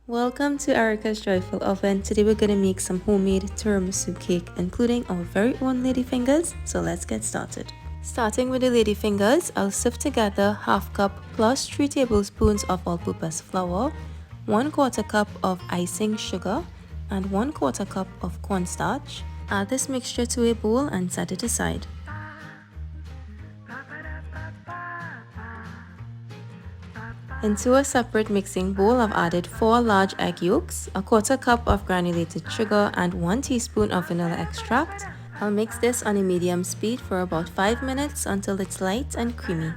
Welcome to Erica's Joyful Oven. Today we're going to make some homemade tiramisu cake including our very own ladyfingers. So let's get started. Starting with the ladyfingers, I'll sift together half cup plus 3 tablespoons of all-purpose flour, 1/4 cup of icing sugar, and 1/4 cup of cornstarch. Add this mixture to a bowl and set it aside. Into a separate mixing bowl, I've added 4 large egg yolks, a 1/4 cup of granulated sugar, and 1 teaspoon of vanilla extract. I'll mix this on a medium speed for about 5 minutes until it's light and creamy.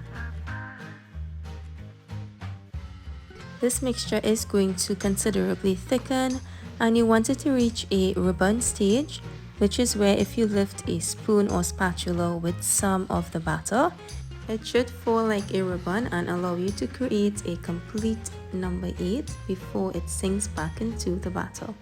This mixture is going to considerably thicken, and you want it to reach a ribbon stage, which is where if you lift a spoon or spatula with some of the batter, it should fall like a ribbon and allow you to create a complete number 8 before it sinks back into the batter.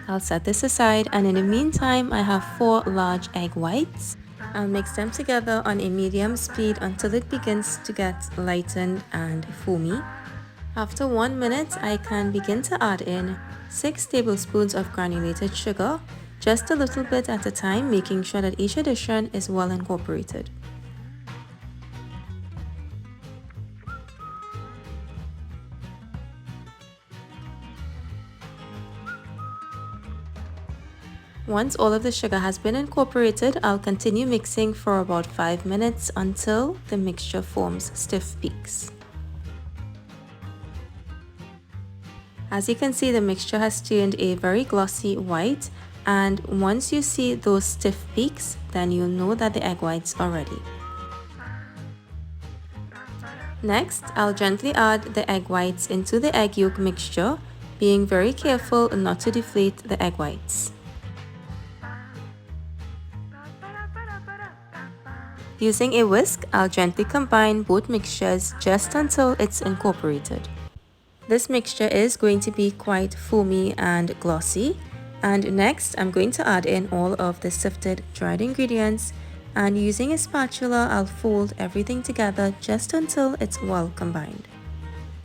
I'll set this aside, and in the meantime I have 4 large egg whites. I'll mix them together on a medium speed until it begins to get lightened and foamy. After 1 minute, I can begin to add in 6 tablespoons of granulated sugar, just a little bit at a time, making sure that each addition is well incorporated. Once all of the sugar has been incorporated, I'll continue mixing for about 5 minutes until the mixture forms stiff peaks. As you can see, the mixture has turned a very glossy white, and once you see those stiff peaks, then you'll know that the egg whites are ready. Next, I'll gently add the egg whites into the egg yolk mixture, being very careful not to deflate the egg whites. Using a whisk, I'll gently combine both mixtures just until it's incorporated. This mixture is going to be quite foamy and glossy. And next, I'm going to add in all of the sifted dried ingredients, and using a spatula, I'll fold everything together just until it's well combined.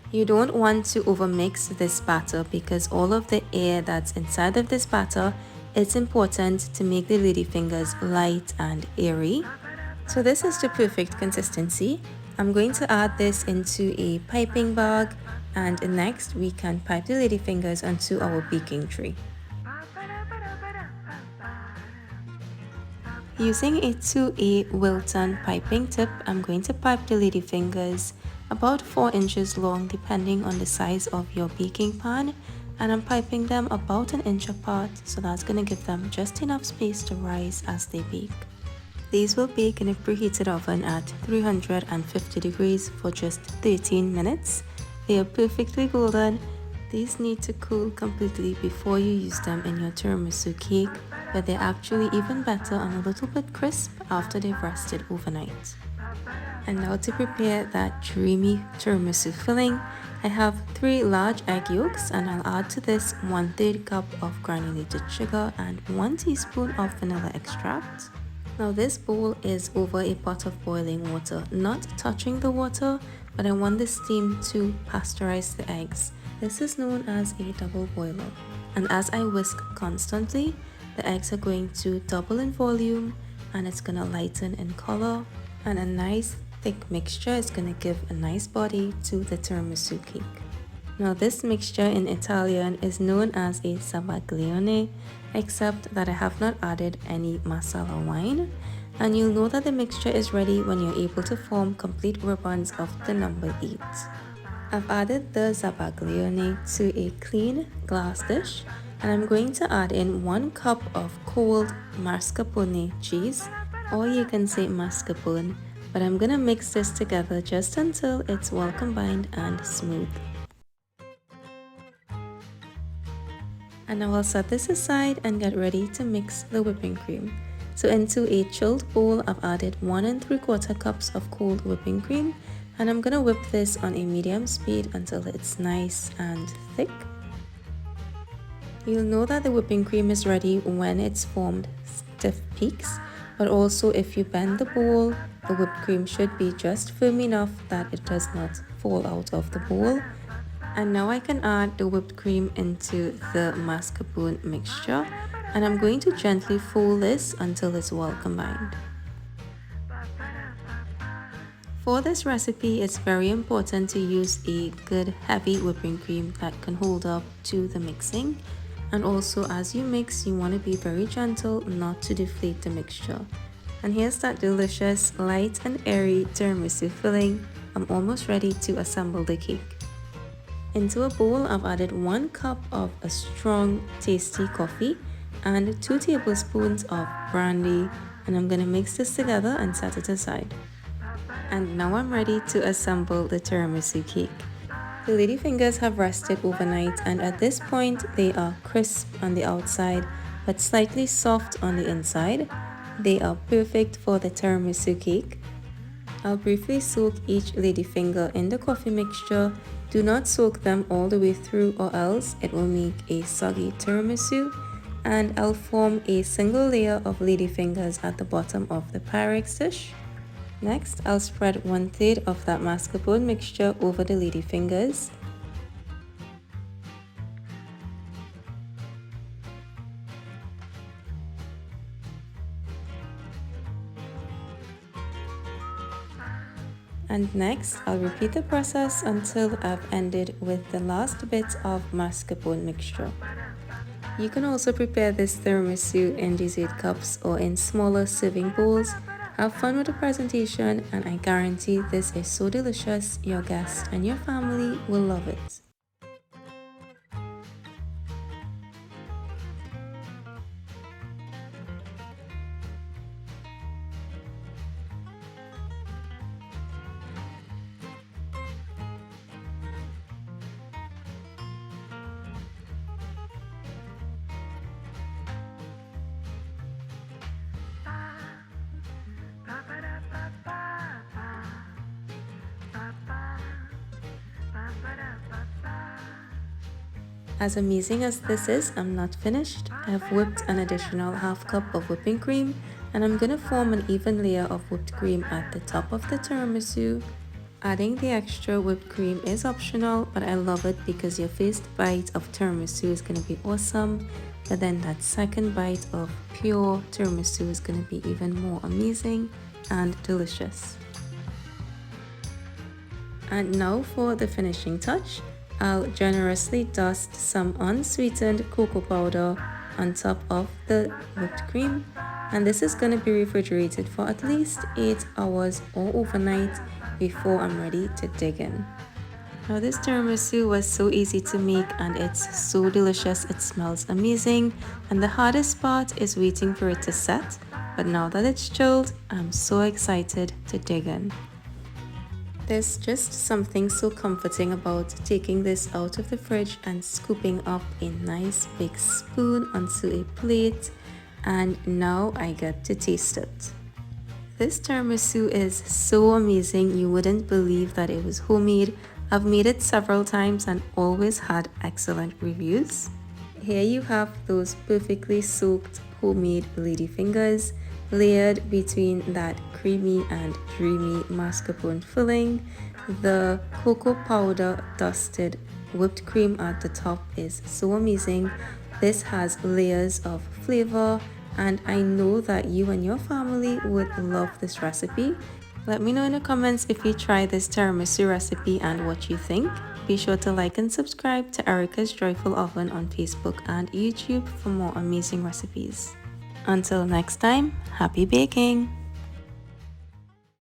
You don't want to overmix this batter because all of the air that's inside of this batter, it's important to make the ladyfingers light and airy. So this is the perfect consistency. I'm going to add this into a piping bag, and next we can pipe the ladyfingers onto our baking tray. Using a 2A Wilton piping tip, I'm going to pipe the ladyfingers about 4 inches long depending on the size of your baking pan, and I'm piping them about 1 inch apart, so that's going to give them just enough space to rise as they bake. These will bake in a preheated oven at 350 degrees for just 13 minutes. They are perfectly golden. These need to cool completely before you use them in your tiramisu cake, but they're actually even better and a little bit crisp after they've rested overnight. And now to prepare that dreamy tiramisu filling, I have 3 large egg yolks, and I'll add to this 1/3 cup of granulated sugar and 1 teaspoon of vanilla extract. Now this bowl is over a pot of boiling water, not touching the water, but I want the steam to pasteurize the eggs. This is known as a double boiler, and as I whisk constantly, the eggs are going to double in volume and it's going to lighten in color, and a nice thick mixture is going to give a nice body to the tiramisu cake. Now this mixture in Italian is known as a sabaglione, except that I have not added any masala wine, and you'll know that the mixture is ready when you're able to form complete ribbons of the number 8. I've added the zabaglione to a clean glass dish, and I'm going to add in 1 cup of cold mascarpone cheese, or you can say mascarpone, but I'm gonna mix this together just until it's well combined and smooth. And now I'll set this aside and get ready to mix the whipping cream. So into a chilled bowl, I've added 1 3/4 cups of cold whipping cream, and I'm gonna whip this on a medium speed until it's nice and thick. You'll know that the whipping cream is ready when it's formed stiff peaks, but also if you bend the bowl, the whipped cream should be just firm enough that it does not fall out of the bowl. And now I can add the whipped cream into the mascarpone mixture, and I'm going to gently fold this until it's well combined. For this recipe, it's very important to use a good heavy whipping cream that can hold up to the mixing. And also, as you mix, you want to be very gentle not to deflate the mixture. And here's that delicious, light and airy tiramisu filling. I'm almost ready to assemble the cake. Into a bowl, I've added 1 cup of a strong, tasty coffee and 2 tablespoons of brandy, and I'm going to mix this together and set it aside. And now I'm ready to assemble the tiramisu cake. The ladyfingers have rested overnight, and at this point they are crisp on the outside but slightly soft on the inside. They are perfect for the tiramisu cake. I'll briefly soak each ladyfinger in the coffee mixture. Do not soak them all the way through or else it will make a soggy tiramisu. And I'll form a single layer of ladyfingers at the bottom of the Pyrex dish. Next, I'll spread 1/3 of that mascarpone mixture over the ladyfingers. And next, I'll repeat the process until I've ended with the last bit of mascarpone mixture. You can also prepare this tiramisu in dessert cups or in smaller serving bowls. Have fun with the presentation, and I guarantee this is so delicious, your guests and your family will love it. As amazing as this is, I'm not finished. I've whipped an additional 1/2 cup of whipping cream, and I'm gonna form an even layer of whipped cream at the top of the tiramisu. Adding the extra whipped cream is optional, but I love it because your first bite of tiramisu is gonna be awesome, but then that second bite of pure tiramisu is gonna be even more amazing and delicious. And now for the finishing touch. I'll generously dust some unsweetened cocoa powder on top of the whipped cream, and this is going to be refrigerated for at least 8 hours or overnight before I'm ready to dig in. Now this tiramisu was so easy to make and it's so delicious, it smells amazing, and the hardest part is waiting for it to set, but now that it's chilled, I'm so excited to dig in. There's just something so comforting about taking this out of the fridge and scooping up a nice big spoon onto a plate, and now I get to taste it. This tiramisu is so amazing, you wouldn't believe that it was homemade. I've made it several times and always had excellent reviews. Here you have those perfectly soaked homemade ladyfingers, layered between that creamy and dreamy mascarpone filling. The cocoa powder dusted whipped cream at the top is so amazing. This has layers of flavor, and I know that you and your family would love this recipe. Let me know in the comments if you try this tiramisu recipe and what you think. Be sure to like and subscribe to Erica's Joyful Oven on Facebook and YouTube for more amazing recipes. Until next time, happy baking!